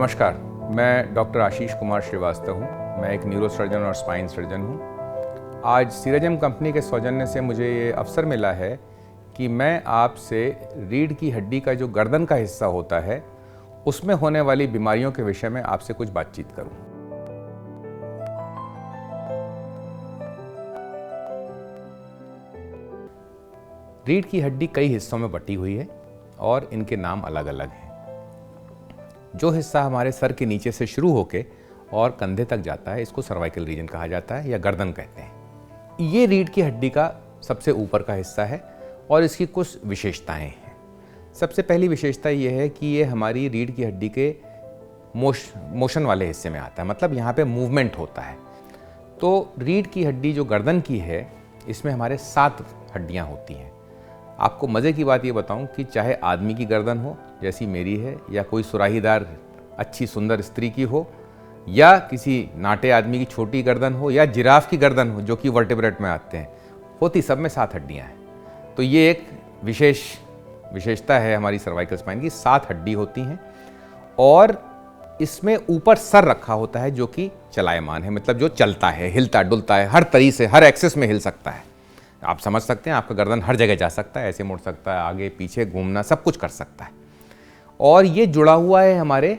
नमस्कार, मैं डॉक्टर आशीष कुमार श्रीवास्तव हूँ। मैं एक न्यूरोसर्जन और स्पाइन सर्जन हूँ। आज सीरजम कंपनी के सौजन्य से मुझे ये अवसर मिला है कि मैं आपसे रीढ़ की हड्डी का जो गर्दन का हिस्सा होता है उसमें होने वाली बीमारियों के विषय में आपसे कुछ बातचीत करूँ। रीढ़ की हड्डी कई हिस्सों में बटी हुई है और इनके नाम अलग अलग हैं। जो हिस्सा हमारे सर के नीचे से शुरू होकर और कंधे तक जाता है इसको सर्वाइकल रीजन कहा जाता है या गर्दन कहते हैं। ये रीढ़ की हड्डी का सबसे ऊपर का हिस्सा है और इसकी कुछ विशेषताएं हैं। सबसे पहली विशेषता ये है कि ये हमारी रीढ़ की हड्डी के मोशन वाले हिस्से में आता है, मतलब यहाँ पे मूवमेंट होता है। तो रीढ़ की हड्डी जो गर्दन की है इसमें हमारे 7 हड्डियाँ होती हैं। आपको मज़े की बात ये बताऊं कि चाहे आदमी की गर्दन हो जैसी मेरी है, या कोई सुराहीदार अच्छी सुंदर स्त्री की हो, या किसी नाटे आदमी की छोटी गर्दन हो, या जिराफ की गर्दन हो जो कि वर्टेब्रेट में आते हैं, होती सब में 7 हड्डियां हैं। तो ये एक विशेषता है हमारी सर्वाइकल स्पाइन की। 7 हड्डी होती हैं और इसमें ऊपर सर रखा होता है जो कि चलायमान है, मतलब जो चलता है, हिलता डुलता है, हर तरीके से हर एक्सेस में हिल सकता है। आप समझ सकते हैं, आपका गर्दन हर जगह जा सकता है, ऐसे मुड़ सकता है, आगे पीछे घूमना, सब कुछ कर सकता है। और ये जुड़ा हुआ है हमारे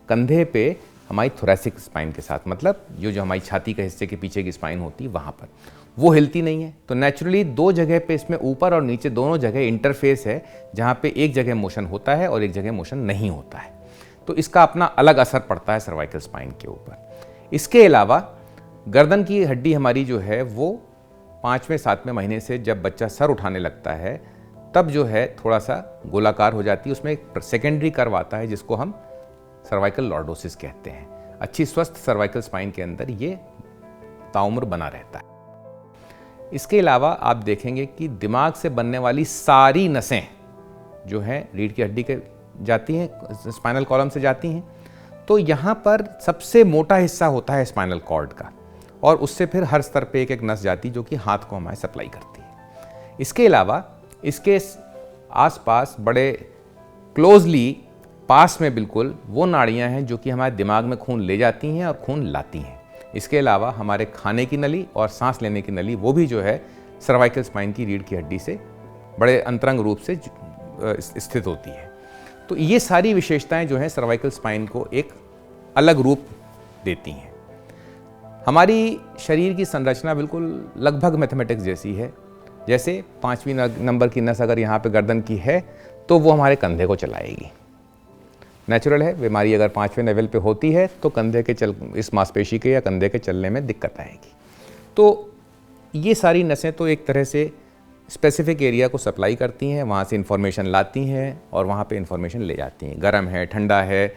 कंधे पे हमारी थोरैसिक स्पाइन के साथ, मतलब जो हमारी छाती के हिस्से के पीछे की स्पाइन होती है वहाँ पर वो हिलती नहीं है। तो नेचुरली 2 जगह पे इसमें ऊपर और नीचे दोनों जगह इंटरफेस है जहाँ पे एक जगह मोशन होता है और एक जगह मोशन नहीं होता है। तो इसका अपना अलग असर पड़ता है सर्वाइकल स्पाइन के ऊपर। इसके अलावा गर्दन की हड्डी हमारी जो है वो 5वें-7वें महीने से जब बच्चा सर उठाने लगता है तब जो है थोड़ा सा गोलाकार हो जाती है। उसमें एक सेकेंडरी कर्व आता है जिसको हम सर्वाइकल लॉर्डोसिस कहते हैं। अच्छी स्वस्थ सर्वाइकल स्पाइन के अंदर ये ताउम्र बना रहता है। इसके अलावा आप देखेंगे कि दिमाग से बनने वाली सारी नसें जो हैं रीढ़ की हड्डी के जाती हैं, स्पाइनल कॉलम से जाती हैं। तो यहाँ पर सबसे मोटा हिस्सा होता है स्पाइनल कॉर्ड का, और उससे फिर हर स्तर पे एक नस जाती जो कि हाथ को हमारे सप्लाई करती है। इसके अलावा इसके आसपास बड़े क्लोजली पास में बिल्कुल वो नाड़ियाँ हैं जो कि हमारे दिमाग में खून ले जाती हैं और खून लाती हैं। इसके अलावा हमारे खाने की नली और सांस लेने की नली वो भी जो है सर्वाइकल स्पाइन की रीढ़ की हड्डी से बड़े अंतरंग रूप से स्थित होती है। तो ये सारी विशेषताएं जो हैं सर्वाइकल स्पाइन को एक अलग रूप देती हैं। हमारी शरीर की संरचना बिल्कुल लगभग मैथमेटिक्स जैसी है। जैसे 5वीं नंबर की नस अगर यहाँ पे गर्दन की है तो वो हमारे कंधे को चलाएगी। नेचुरल है, बीमारी अगर 5वें लेवल पे होती है तो कंधे के इस मांसपेशी के या कंधे के चलने में दिक्कत आएगी। तो ये सारी नसें तो एक तरह से स्पेसिफिक एरिया को सप्लाई करती हैं, वहाँ से इन्फॉर्मेशन लाती हैं और वहाँ पे इन्फॉर्मेशन ले जाती हैं। गर्म है, ठंडा है,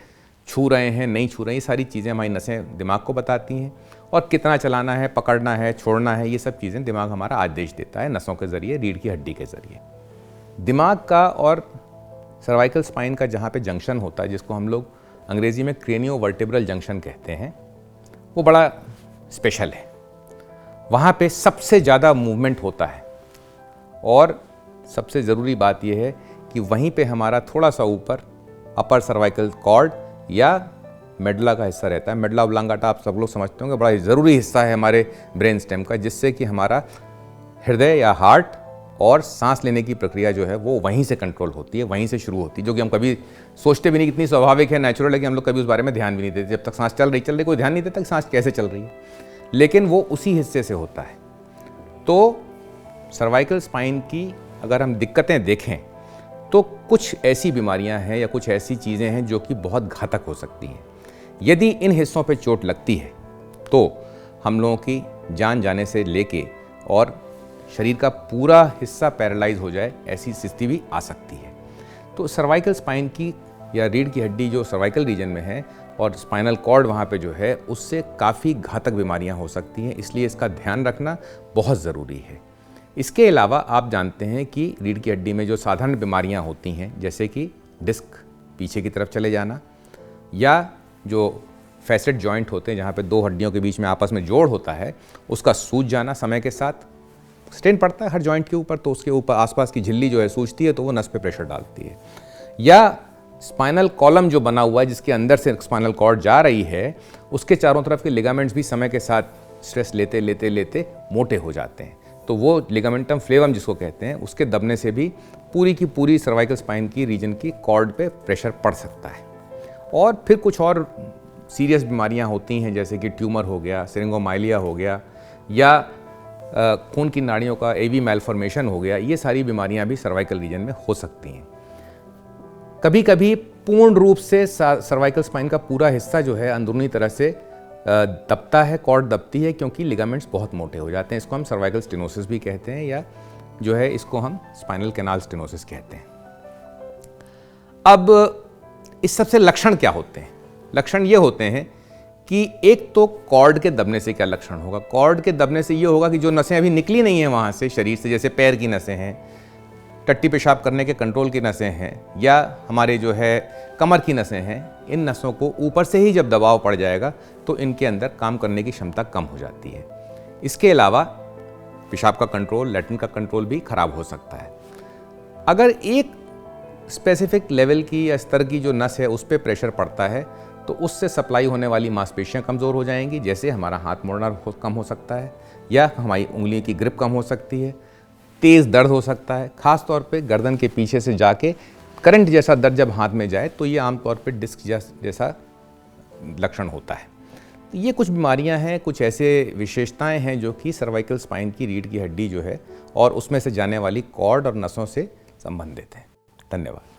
छू रहे हैं, नहीं छू रहे हैं, ये सारी चीज़ें हमारी नसें दिमाग को बताती हैं। और कितना चलाना है, पकड़ना है, छोड़ना है, ये सब चीज़ें दिमाग हमारा आदेश देता है नसों के ज़रिए, रीढ़ की हड्डी के ज़रिए। दिमाग का और सर्वाइकल स्पाइन का जहाँ पे जंक्शन होता है, जिसको हम लोग अंग्रेज़ी में क्रेनियोवर्टेब्रल जंक्शन कहते हैं, वो बड़ा स्पेशल है। वहाँ पे सबसे ज़्यादा मूवमेंट होता है और सबसे ज़रूरी बात यह है कि वहीं पे हमारा थोड़ा सा ऊपर अपर सर्वाइकल कॉर्ड या मेडुला का हिस्सा रहता है। मेडुला ऑब्लांगाटा आप सब लोग समझते होंगे, बड़ा ज़रूरी हिस्सा है हमारे ब्रेन स्टेम का, जिससे कि हमारा हृदय या हार्ट और सांस लेने की प्रक्रिया जो है वो वहीं से कंट्रोल होती है, वहीं से शुरू होती है, जो कि हम कभी सोचते भी नहीं, कितनी स्वाभाविक है, नेचुरल है कि हम लोग कभी उस बारे में ध्यान भी नहीं देते। जब तक सांस चल रही कोई ध्यान नहीं देता कि सांस कैसे चल रही है, लेकिन वो उसी हिस्से से होता है। तो सर्वाइकल स्पाइन की अगर हम दिक्कतें देखें तो कुछ ऐसी बीमारियां हैं या कुछ ऐसी चीज़ें हैं जो कि बहुत घातक हो सकती हैं। यदि इन हिस्सों पे चोट लगती है तो हम लोगों की जान जाने से लेके और शरीर का पूरा हिस्सा पैरालाइज हो जाए, ऐसी स्थिति भी आ सकती है। तो सर्वाइकल स्पाइन की या रीढ़ की हड्डी जो सर्वाइकल रीजन में है और स्पाइनल कॉर्ड वहाँ पे जो है, उससे काफ़ी घातक बीमारियाँ हो सकती हैं, इसलिए इसका ध्यान रखना बहुत ज़रूरी है। इसके अलावा आप जानते हैं कि रीढ़ की हड्डी में जो साधारण बीमारियां होती हैं, जैसे कि डिस्क पीछे की तरफ चले जाना, या जो फैसेट जॉइंट होते हैं जहाँ पे 2 हड्डियों के बीच में आपस में जोड़ होता है, उसका सूज जाना, समय के साथ स्ट्रेन पड़ता है हर जॉइंट के ऊपर, तो उसके ऊपर आसपास की झिल्ली जो है सूजती है तो वो नस पे प्रेशर डालती है। या स्पाइनल कॉलम जो बना हुआ है, जिसके अंदर से स्पाइनल कॉर्ड जा रही है, उसके चारों तरफ के लिगामेंट्स भी समय के साथ स्ट्रेस लेते लेते लेते मोटे हो जाते हैं। तो वो लिगामेंटम फ्लेवम जिसको कहते हैं, उसके दबने से भी पूरी की पूरी सर्वाइकल स्पाइन की रीजन की कॉर्ड पे प्रेशर पड़ सकता है। और फिर कुछ और सीरियस बीमारियां होती हैं, जैसे कि ट्यूमर हो गया, सिरिंगोमाइलिया हो गया, या खून की नाड़ियों का एवी मैलफॉर्मेशन हो गया। ये सारी बीमारियां भी सर्वाइकल रीजन में हो सकती हैं। कभी कभी पूर्ण रूप से सर्वाइकल स्पाइन का पूरा हिस्सा जो है अंदरूनी तरह से दबता है, कॉर्ड दबती है, क्योंकि लिगामेंट्स बहुत मोटे हो जाते हैं। इसको हम सर्वाइकल स्टेनोसिस भी कहते हैं, या जो है इसको हम स्पाइनल कैनाल स्टेनोसिस कहते हैं। अब इस सबसे लक्षण क्या होते हैं? लक्षण ये होते हैं कि एक तो कॉर्ड के दबने से क्या लक्षण होगा। कॉर्ड के दबने से ये होगा कि जो नसें अभी निकली नहीं हैं वहाँ से शरीर से, जैसे पैर की नसें हैं, टट्टी पेशाब करने के कंट्रोल की नसें हैं, या हमारे जो है कमर की नसें हैं, इन नसों को ऊपर से ही जब दबाव पड़ जाएगा तो इनके अंदर काम करने की क्षमता कम हो जाती है। इसके अलावा पेशाब का कंट्रोल, लैट्रिन का कंट्रोल भी खराब हो सकता है। अगर एक स्पेसिफिक लेवल की या स्तर की जो नस है उस पर प्रेशर पड़ता है तो उससे सप्लाई होने वाली मांसपेशियां कमज़ोर हो जाएंगी, जैसे हमारा हाथ मोड़ना कम हो सकता है, या हमारी उंगलियों की ग्रिप कम हो सकती है, तेज़ दर्द हो सकता है। ख़ास तौर पे गर्दन के पीछे से जाके करंट जैसा दर्द जब हाथ में जाए तो ये आमतौर पे डिस्क जैसा लक्षण होता है। तो ये कुछ बीमारियां हैं, कुछ ऐसे विशेषताएं हैं जो कि सर्वाइकल स्पाइन की रीढ़ की हड्डी जो है और उसमें से जाने वाली कॉर्ड और नसों से संबंधित हैं। धन्यवाद।